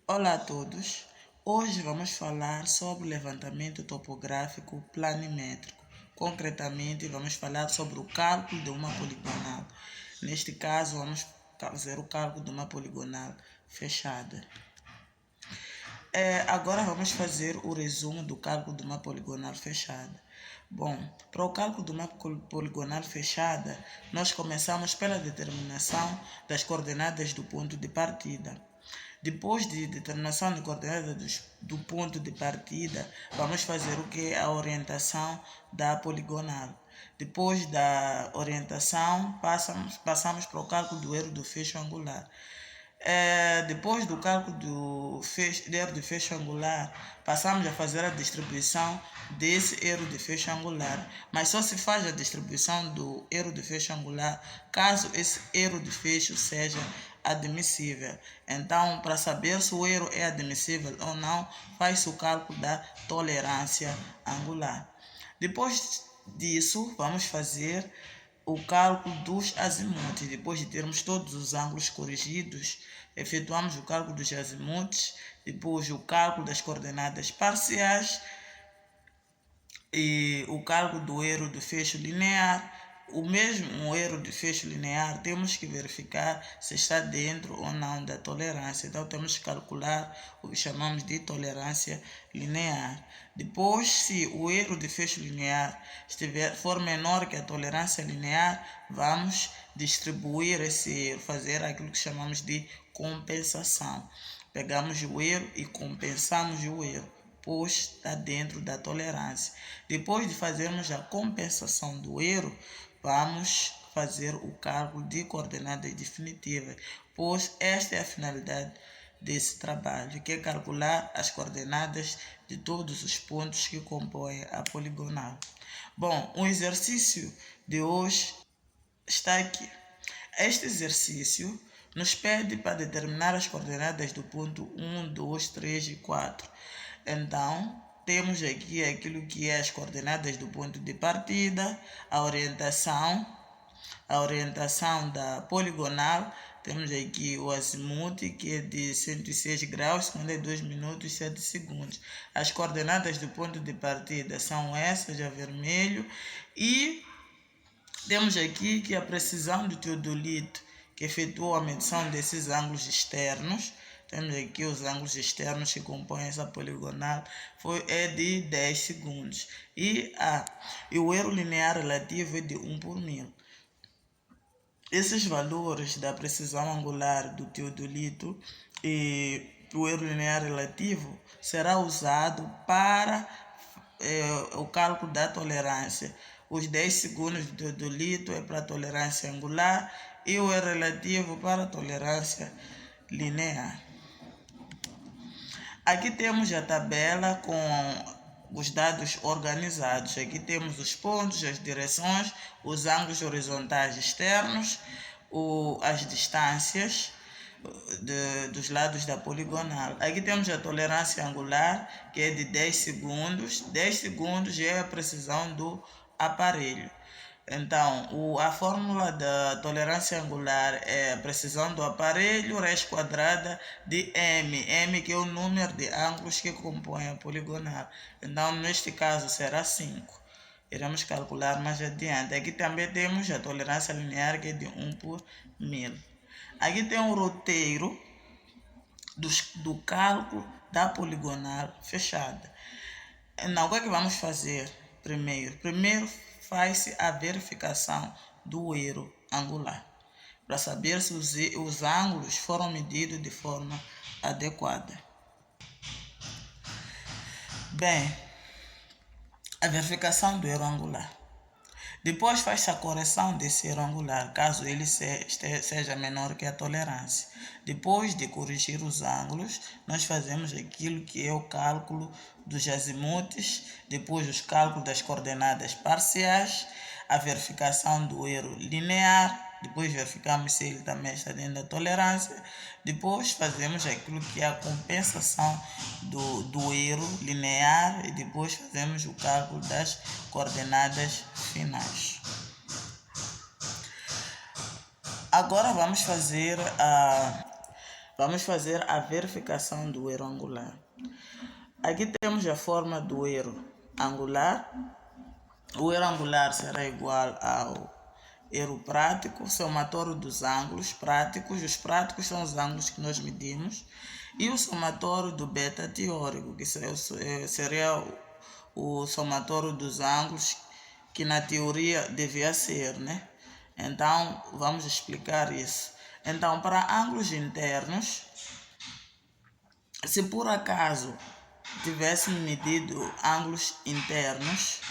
Olá a todos. Hoje vamos falar sobre o levantamento topográfico planimétrico. Concretamente, vamos falar sobre o cálculo de uma poligonal. Neste caso, vamos fazer o cálculo de uma poligonal fechada. Agora vamos fazer o resumo do cálculo de uma poligonal fechada. Bom, para o cálculo de uma poligonal fechada, nós começamos pela determinação das coordenadas do ponto de partida. Depois de determinação de coordenadas do ponto de partida, vamos fazer o que? A orientação da poligonal. Depois da orientação, passamos para o cálculo do erro do fecho angular. Depois do cálculo do erro de fecho angular, passamos a fazer a distribuição desse erro de fecho angular, mas só se faz a distribuição do erro de fecho angular caso esse erro de fecho seja admissível. Então, para saber se o erro é admissível ou não, faz-se o cálculo da tolerância angular. Depois disso, vamos fazer o cálculo dos azimutes. Depois de termos todos os ângulos corrigidos, efetuamos o cálculo dos azimutes, depois o cálculo das coordenadas parciais e o cálculo do erro do fecho linear. O mesmo erro de fecho linear, temos que verificar se está dentro ou não da tolerância. Então, temos que calcular o que chamamos de tolerância linear. Depois, se o erro de fecho linear for menor que a tolerância linear, vamos distribuir esse erro, fazer aquilo que chamamos de compensação. Pegamos o erro e compensamos o erro, pois está dentro da tolerância. Depois de fazermos a compensação do erro, vamos fazer o cálculo de coordenadas definitivas, pois esta é a finalidade desse trabalho, que é calcular as coordenadas de todos os pontos que compõem a poligonal. Bom, o exercício de hoje está aqui. Este exercício nos pede para determinar as coordenadas do ponto 1, 2, 3 e 4. Então, temos aqui aquilo que é as coordenadas do ponto de partida, a orientação da poligonal. Temos aqui o azimuth, que é de 106 graus, 52 minutos e 7 segundos. As coordenadas do ponto de partida são essas, a vermelho. E temos aqui que a precisão do teodolito, que efetuou a medição desses ângulos externos. Temos aqui os ângulos externos que compõem essa poligonal, é de 10 segundos. E o erro linear relativo é de 1 por 1000. Esses valores da precisão angular do teodolito e o erro linear relativo será usado para o cálculo da tolerância. Os 10 segundos do teodolito é para a tolerância angular e o erro relativo para a tolerância linear. Aqui temos a tabela com os dados organizados. Aqui temos os pontos, as direções, os ângulos horizontais externos, as distâncias dos lados da poligonal. Aqui temos a tolerância angular, que é de 10 segundos. 10 segundos é a precisão do aparelho. Então, a fórmula da tolerância angular é a precisão do aparelho, raiz quadrada de m, que é o número de ângulos que compõem a poligonal. Então, neste caso, será 5. Iremos calcular mais adiante. Aqui também temos a tolerância linear, que é de 1 por 1000. Aqui tem um roteiro do cálculo da poligonal fechada. Então, o que é que vamos fazer primeiro? Primeiro, faz-se a verificação do erro angular, para saber se os ângulos foram medidos de forma adequada. Bem, a verificação do erro angular. Depois faz-se a correção desse erro angular, caso ele seja menor que a tolerância. Depois de corrigir os ângulos, nós fazemos aquilo que é o cálculo dos azimutes, depois os cálculos das coordenadas parciais, a verificação do erro linear, depois verificamos se ele também está dentro da tolerância, depois fazemos aquilo que é a compensação do erro linear e depois fazemos o cálculo das coordenadas finais. Agora vamos fazer vamos fazer a verificação do erro angular. Aqui temos a forma do erro angular. O erro angular será igual ao erro prático, somatório dos ângulos práticos. Os práticos são os ângulos que nós medimos. E o somatório do beta teórico, que seria o somatório dos ângulos que na teoria devia ser, né? Então, vamos explicar isso. Então, para ângulos internos, se por acaso tivéssemos medido ângulos internos,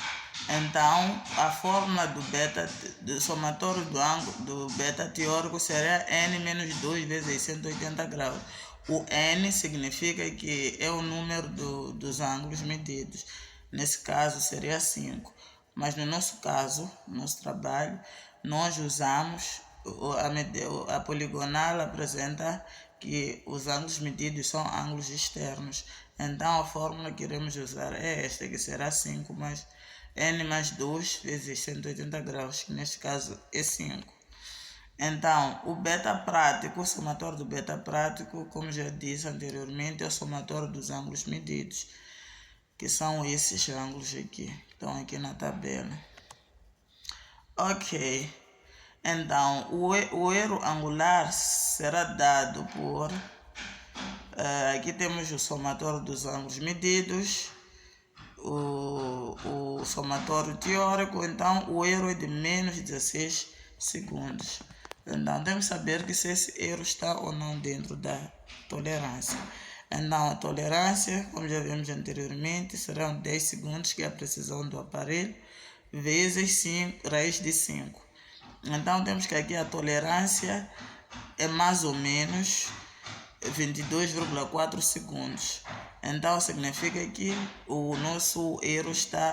então a fórmula do somatório do ângulo do beta teórico seria n menos 2 vezes 180 graus. O n significa que é o número dos ângulos medidos. Nesse caso seria 5. Mas no nosso caso, no nosso trabalho, nós usamos a poligonal apresenta que os ângulos medidos são ângulos externos. Então a fórmula que iremos usar é esta, que será 5 mais n mais 2 vezes 180 graus, que neste caso é 5. Então, o beta prático, o somatório do beta prático, como já disse anteriormente, é o somatório dos ângulos medidos, que são esses ângulos aqui, que estão aqui na tabela. Ok, então o erro angular será dado por... aqui temos o somatório dos ângulos medidos, o somatório teórico. Então o erro é de menos 16 segundos. Então temos que saber que se esse erro está ou não dentro da tolerância. Então a tolerância, como já vimos anteriormente, serão 10 segundos, que é a precisão do aparelho, vezes 5, raiz de 5. Então temos que aqui a tolerância é mais ou menos 22,4 segundos. Então significa que o nosso erro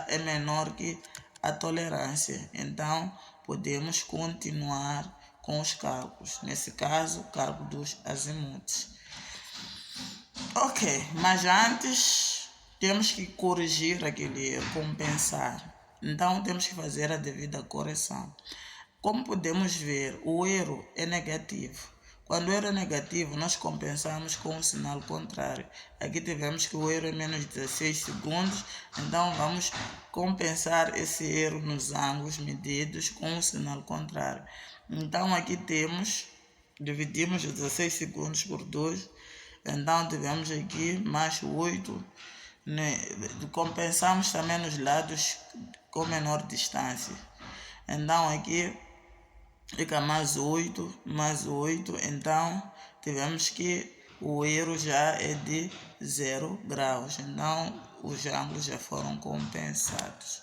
é menor que a tolerância. Então podemos continuar com os cálculos. Nesse caso, o cálculo dos azimutes. Ok, mas antes temos que corrigir aquele erro, compensar. Então temos que fazer a devida correção. Como podemos ver, o erro é negativo. Quando o erro é negativo, nós compensamos com o sinal contrário. Aqui tivemos que o erro é menos 16 segundos, então vamos compensar esse erro nos ângulos medidos com o sinal contrário. Então aqui dividimos 16 segundos por 2, então tivemos aqui mais 8, né? Compensamos também nos lados com menor distância. Então aqui fica mais 8, então tivemos que o erro já é de 0 graus, então os ângulos já foram compensados.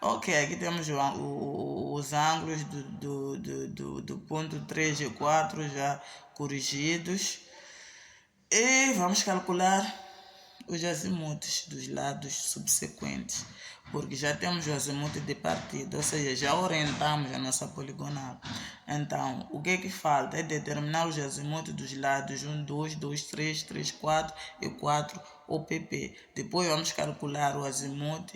Ok, aqui temos os ângulos do ponto 3 e 4 já corrigidos. E vamos calcular os azimutes dos lados subsequentes, porque já temos o azimuth de partida, ou seja, já orientamos a nossa poligonal. Então, o que é que falta? É determinar os azimuth dos lados 1, 2, 2, 3, 3, 4 e 4 OPP. Depois vamos calcular o azimuth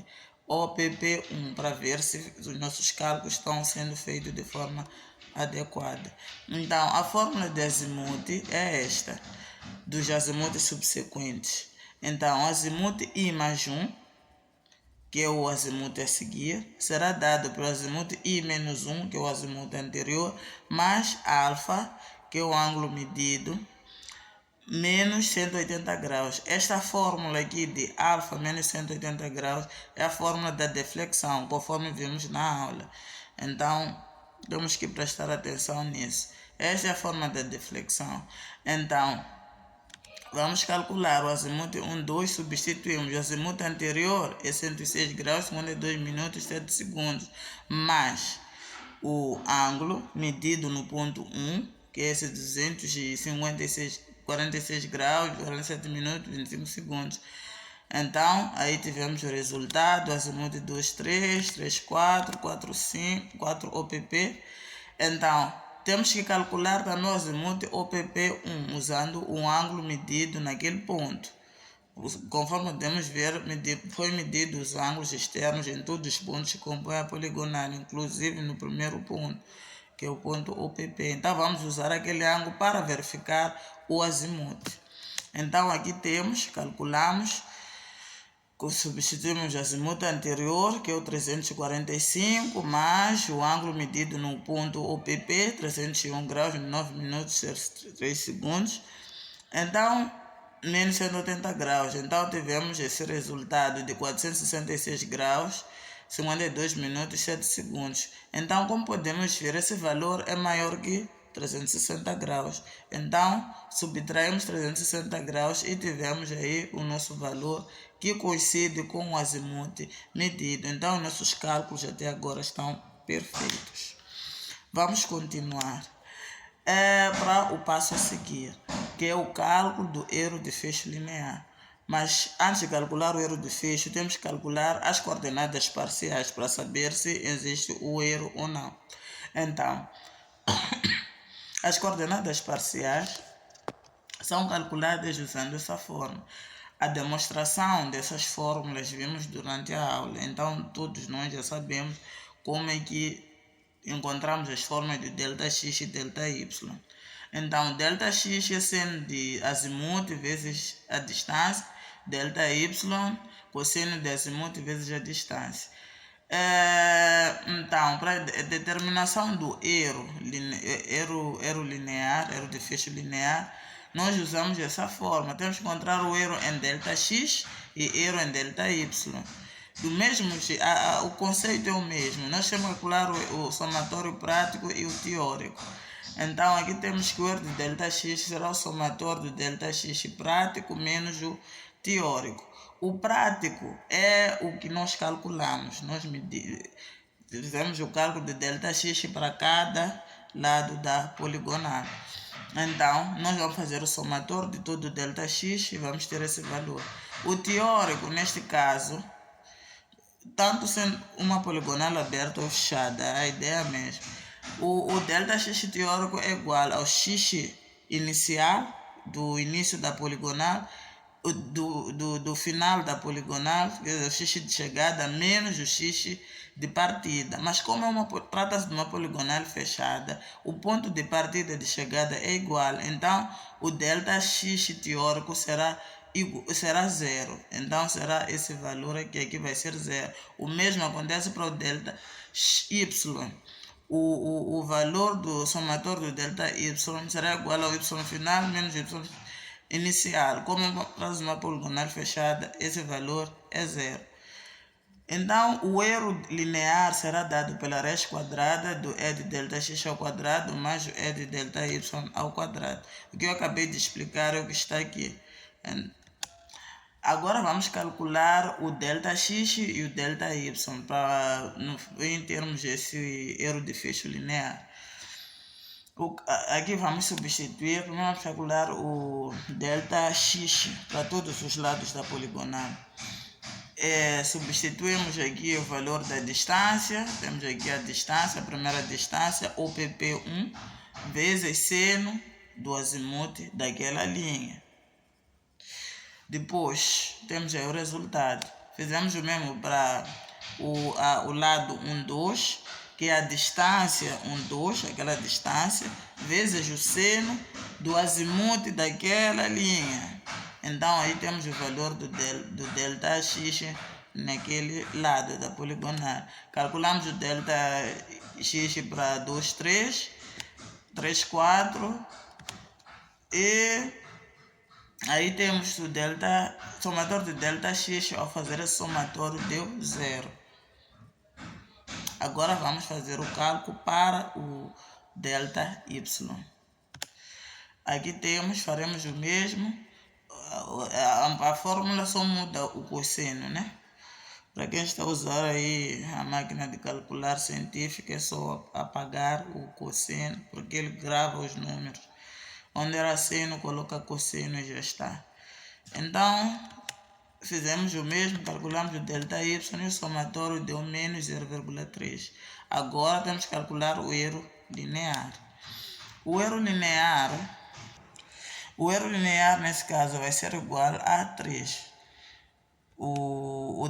OPP1 para ver se os nossos cálculos estão sendo feitos de forma adequada. Então, a fórmula de azimuth é esta, dos azimuths subsequentes. Então, azimuth I mais 1, que é o azimuth a seguir, será dado pelo azimuth I menos 1, que é o azimuth anterior, mais alfa, que é o ângulo medido, menos 180 graus. Esta fórmula aqui de alfa menos 180 graus é a fórmula da deflexão, conforme vimos na aula. Então, temos que prestar atenção nisso. Esta é a fórmula da deflexão. Então, vamos calcular o azimuth 1, 2, substituímos. O azimuth anterior é 106 graus, segundo é 2 minutos e 7 segundos, mais o ângulo medido no ponto 1, que é esse 46 graus, 47 minutos, 25 segundos. Então, aí tivemos o resultado, azimuth 2, 3, 3, 4, 4, 5, 4 OPP. Então, temos que calcular também o azimuth OPP1, usando um ângulo medido naquele ponto. Conforme podemos ver, foi medido os ângulos externos em todos os pontos que compõem a poligonal, inclusive no primeiro ponto. que é o ponto OPP. Então vamos usar aquele ângulo para verificar o azimuth. Então aqui calculamos, substituímos o azimuth anterior, que é o 345, mais o ângulo medido no ponto OPP, 301 graus, 9 minutos e 3 segundos. Então, menos 180 graus. Então, tivemos esse resultado de 466 graus, 52 minutos e 7 segundos. Então, como podemos ver, esse valor é maior que 360 graus. Então, subtraímos 360 graus e tivemos aí o nosso valor que coincide com o azimuth medido. Então, nossos cálculos até agora estão perfeitos. Vamos continuar para o passo a seguir, que é o cálculo do erro de fecho linear. Mas antes de calcular o erro de fecho, temos que calcular as coordenadas parciais para saber se existe o erro ou não. Então, as coordenadas parciais são calculadas usando essa forma. A demonstração dessas fórmulas vimos durante a aula, então todos nós já sabemos como é que encontramos as formas de ΔX e ΔY. Então, ΔX é seno de azimuth vezes a distância, ΔY, cosseno de azimuth vezes a distância. Então, para a determinação do erro linear, erro de fecho linear, nós usamos essa forma. Temos que encontrar o erro em ΔX e erro em ΔY. Do mesmo jeito, o conceito é o mesmo. Nós temos que calcular o somatório prático e o teórico. Então, aqui temos que o erro de ΔX será o somatório do ΔX prático menos o teórico. O prático é o que nós calculamos. Nós fizemos o cálculo de ΔX para cada lado da poligonal. Então, nós vamos fazer o somatório de todo o ΔX e vamos ter esse valor. O teórico, neste caso, tanto sendo uma poligonal aberta ou fechada, a ideia é a mesma. O ΔX teórico é igual ao x inicial, do início da poligonal, do final da poligonal, quer dizer, o x de chegada menos o x de partida. Mas como trata-se de uma poligonal fechada, o ponto de partida e de chegada é igual. Então, o ΔX teórico será zero. Então, será esse valor aqui vai ser zero. O mesmo acontece para o ΔY. O valor do somatório do ΔY será igual ao y final menos o y inicial. Como traz uma poligonal fechada, esse valor é zero. Então, o erro linear será dado pela raiz quadrada do e de ΔX ao quadrado mais o e de ΔY ao quadrado. O que eu acabei de explicar é o que está aqui. Agora vamos calcular o ΔX e o ΔY em termos desse erro de fecho linear. Aqui vamos substituir, vamos calcular o ΔX para todos os lados da poligonal. Substituímos aqui o valor da distância, temos aqui a distância, a primeira distância, OPP1, vezes seno do azimuth daquela linha. Depois, temos aí o resultado. Fizemos o mesmo para o lado 1, 2, que é a distância 1, 2, aquela distância, vezes o seno do azimuth daquela linha. Então, aí temos o valor do ΔX naquele lado da poligonal. Calculamos o ΔX para 2, 3, 3, 4 e aí temos o somatório de ΔX. Ao fazer esse somatório deu zero. Agora vamos fazer o cálculo para o ΔY. Aqui faremos o mesmo. A fórmula só muda o cosseno, né? Para quem está a usar aí a máquina de calcular científica, é só apagar o cosseno, porque ele grava os números. Onde era seno, coloca cosseno e já está. Então, fizemos o mesmo, calculamos o ΔY e o somatório deu menos 0,3. Agora temos que calcular o erro linear. O erro linear nesse caso vai ser igual a 3. O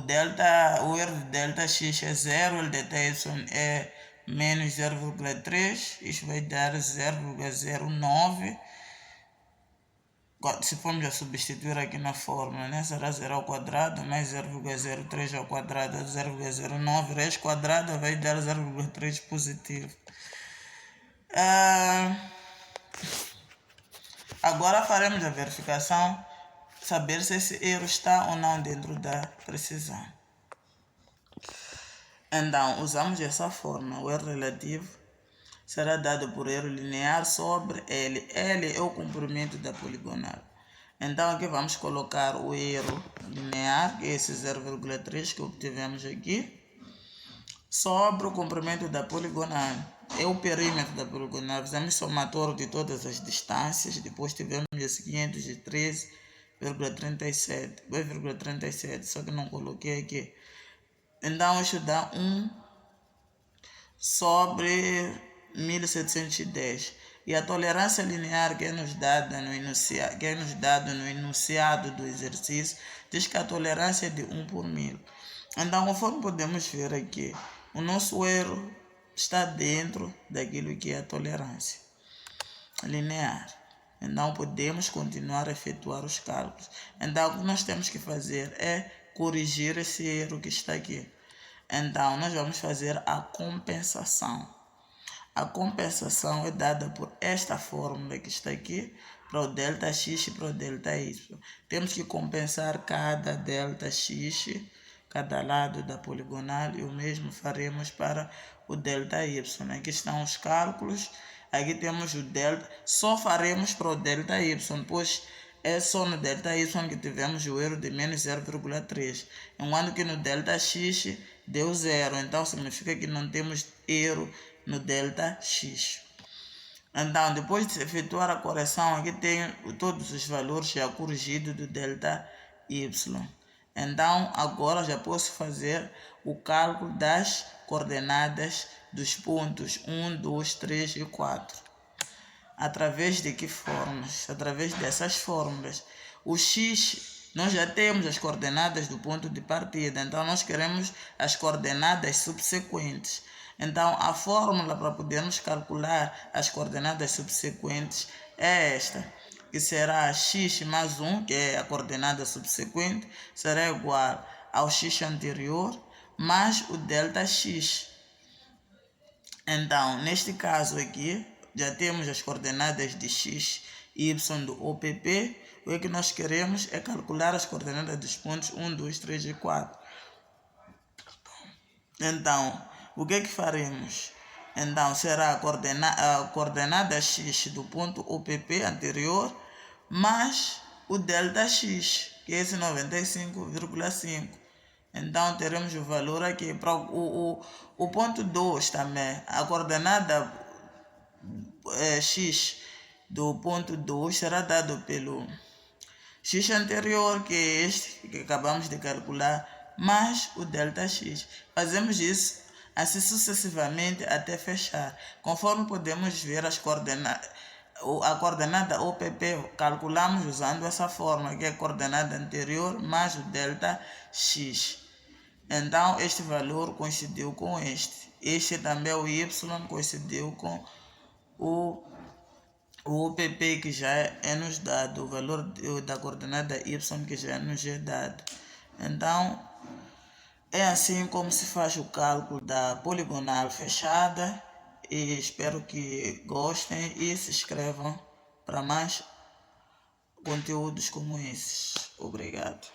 erro de ΔX é 0, o ΔY é menos 0,3, isto vai dar 0,09. Se formos a substituir aqui na fórmula, né? Será 0 ao quadrado mais 0,03 ao quadrado, 0,09 raiz quadrada vai dar 0,3 positivo. Agora faremos a verificação, saber se esse erro está ou não dentro da precisão. Então, usamos essa forma, o erro relativo será dado por erro linear sobre L. L é o comprimento da poligonal. Então, aqui vamos colocar o erro linear, que é esse 0,3 que obtivemos aqui, sobre o comprimento da poligonal. É o perímetro da poligonal. Fizemos somatório de todas as distâncias, depois tivemos esse 513,37, só que não coloquei aqui. Então, isso dá 1 sobre 1710. E a tolerância linear que é nos dada no enunciado do exercício diz que a tolerância é de 1 por 1000. Então, conforme podemos ver aqui, o nosso erro está dentro daquilo que é a tolerância linear. Então, podemos continuar a efetuar os cálculos. Então, o que nós temos que fazer é corrigir esse erro que está aqui. Então, nós vamos fazer a compensação. A compensação é dada por esta fórmula que está aqui, para o ΔX e para o ΔY. Temos que compensar cada ΔX, cada lado da poligonal, e o mesmo faremos para o ΔY. Aqui estão os cálculos, aqui temos o delta, só faremos para o ΔY, pois é só no ΔY que tivemos o erro de menos 0,3, enquanto que no ΔX deu 0, então significa que não temos erro no ΔX. Então, depois de efetuar a correção, aqui tem todos os valores já corrigidos do ΔY. Então, agora já posso fazer o cálculo das coordenadas dos pontos 1, 2, 3 e 4. Através de que fórmulas? Através dessas fórmulas. O x, nós já temos as coordenadas do ponto de partida, então nós queremos as coordenadas subsequentes. Então, a fórmula para podermos calcular as coordenadas subsequentes é esta, que será x mais 1, que é a coordenada subsequente, será igual ao x anterior, mais o ΔX. Então, neste caso aqui, já temos as coordenadas de x e y do OPP. O que nós queremos é calcular as coordenadas dos pontos 1, 2, 3 e 4. Então, o que faremos? Então, será a coordenada x do ponto OPP anterior, mais o ΔX, que é esse 95,5. Então, teremos o valor aqui. Para o ponto 2 também, a coordenada x do ponto 2 será dado pelo x anterior, que é este que acabamos de calcular, mais o ΔX. Fazemos isso assim sucessivamente até fechar. Conforme podemos ver as coordenadas, a coordenada OPP calculamos usando essa fórmula, que é a coordenada anterior mais o ΔX. Então, este valor coincidiu com este. Este também, o y, coincidiu com o OPP, que já é nos dado, o valor da coordenada y, que já nos é dado. Então, é assim como se faz o cálculo da poligonal fechada. E espero que gostem e se inscrevam para mais conteúdos como esses. Obrigado.